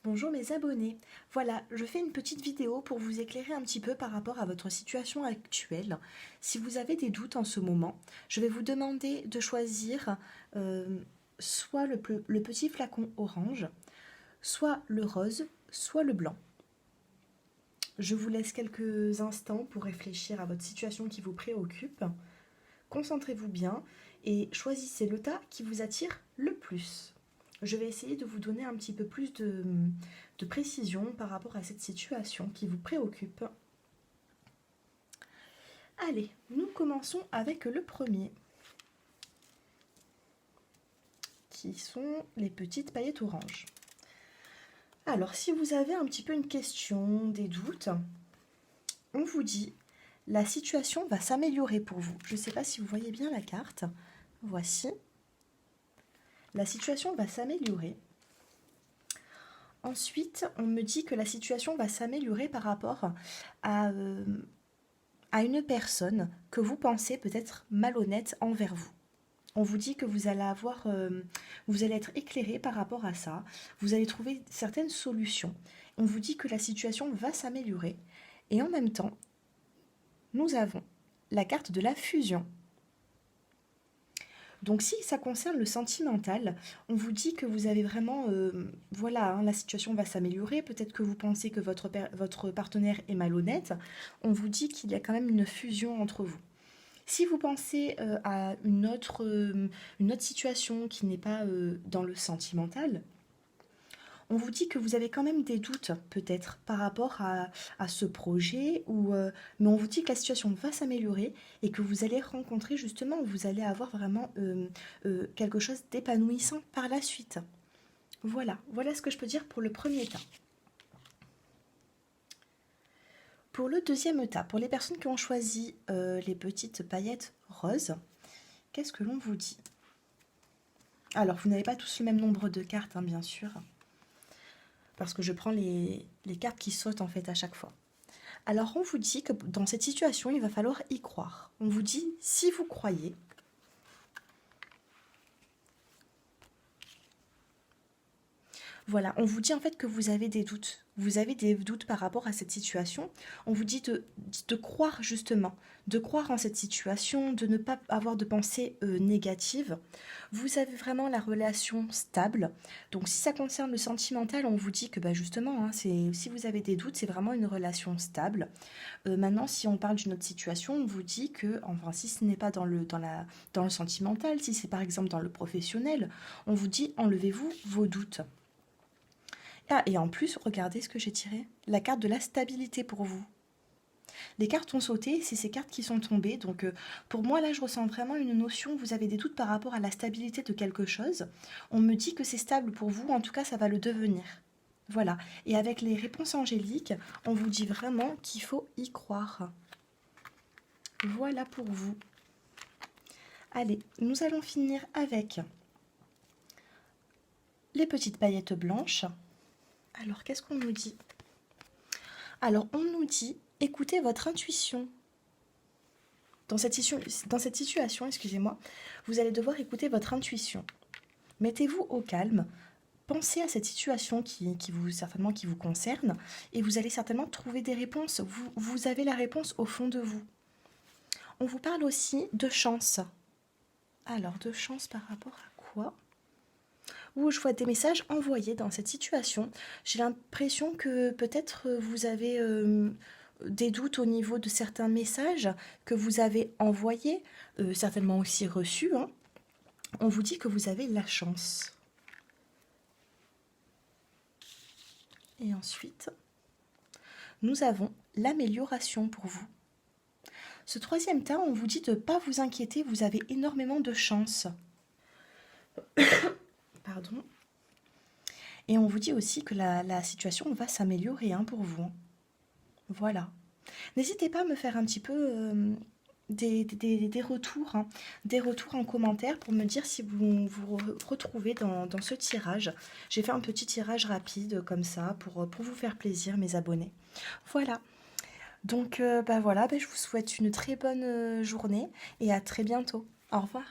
Bonjour mes abonnés. Voilà, je fais une petite vidéo pour vous éclairer un petit peu par rapport à votre situation actuelle. Si vous avez des doutes en ce moment, je vais vous demander de choisir soit le petit flacon orange, soit le rose, soit le blanc. Je vous laisse quelques instants pour réfléchir à votre situation qui vous préoccupe. Concentrez-vous bien et choisissez le tas qui vous attire le plus. Je vais essayer de vous donner un petit peu plus de précision par rapport à cette situation qui vous préoccupe. Allez, nous commençons avec le premier, qui sont les petites paillettes oranges. Alors, si vous avez un petit peu une question, des doutes, on vous dit la situation va s'améliorer pour vous. Je ne sais pas si vous voyez bien la carte. Voici. La situation va s'améliorer. Ensuite, on me dit que la situation va s'améliorer par rapport à une personne que vous pensez peut-être malhonnête envers vous. On vous dit que vous allez être éclairé par rapport à ça. Vous allez trouver certaines solutions. On vous dit que la situation va s'améliorer. Et en même temps, nous avons la carte de la fusion. Donc si ça concerne le sentimental, on vous dit que vous avez vraiment, voilà, hein, la situation va s'améliorer, peut-être que vous pensez que votre partenaire est malhonnête, on vous dit qu'il y a quand même une fusion entre vous. Si vous pensez à une autre situation qui n'est pas dans le sentimental, on vous dit que vous avez quand même des doutes peut-être par rapport à ce projet, mais on vous dit que la situation va s'améliorer et que vous allez rencontrer justement, vous allez avoir vraiment quelque chose d'épanouissant par la suite. Voilà ce que je peux dire pour le premier tas. Pour le deuxième tas, pour les personnes qui ont choisi les petites paillettes roses, qu'est-ce que l'on vous dit? Alors, vous n'avez pas tous le même nombre de cartes, hein, bien sûr, parce que je prends les cartes qui sautent en fait à chaque fois. Alors on vous dit que dans cette situation, il va falloir y croire. On vous dit, si vous croyez, voilà, on vous dit en fait que vous avez des doutes. Vous avez des doutes par rapport à cette situation. On vous dit de croire justement, de croire en cette situation, de ne pas avoir de pensées négatives. Vous avez vraiment la relation stable. Donc si ça concerne le sentimental, on vous dit que bah, justement, hein, si vous avez des doutes, c'est vraiment une relation stable. Maintenant, si on parle d'une autre situation, on vous dit que, enfin si ce n'est pas dans le sentimental, si c'est par exemple dans le professionnel, on vous dit enlevez-vous vos doutes. Ah, et en plus, regardez ce que j'ai tiré. La carte de la stabilité pour vous. Les cartes ont sauté, c'est ces cartes qui sont tombées. Donc pour moi, là, je ressens vraiment une notion. Vous avez des doutes par rapport à la stabilité de quelque chose. On me dit que c'est stable pour vous. En tout cas, ça va le devenir. Voilà. Et avec les réponses angéliques, on vous dit vraiment qu'il faut y croire. Voilà pour vous. Allez, nous allons finir avec les petites paillettes blanches. Alors, qu'est-ce qu'on nous dit? Alors, on nous dit, écoutez votre intuition. Dans cette situation, excusez-moi, vous allez devoir écouter votre intuition. Mettez-vous au calme, pensez à cette situation qui vous concerne, et vous allez certainement trouver des réponses. Vous avez la réponse au fond de vous. On vous parle aussi de chance. Alors, de chance par rapport à quoi? Où je vois des messages envoyés dans cette situation. J'ai l'impression que peut-être vous avez des doutes au niveau de certains messages que vous avez envoyés, certainement aussi reçus. Hein. On vous dit que vous avez la chance. Et ensuite, nous avons l'amélioration pour vous. Ce troisième tas, on vous dit de ne pas vous inquiéter, vous avez énormément de chance. Pardon. Et on vous dit aussi que la situation va s'améliorer hein, pour vous. Voilà. N'hésitez pas à me faire un petit peu des retours, hein, des retours en commentaire pour me dire si vous vous retrouvez dans ce tirage. J'ai fait un petit tirage rapide comme ça pour vous faire plaisir, mes abonnés. Voilà. Donc, voilà, je vous souhaite une très bonne journée et à très bientôt. Au revoir.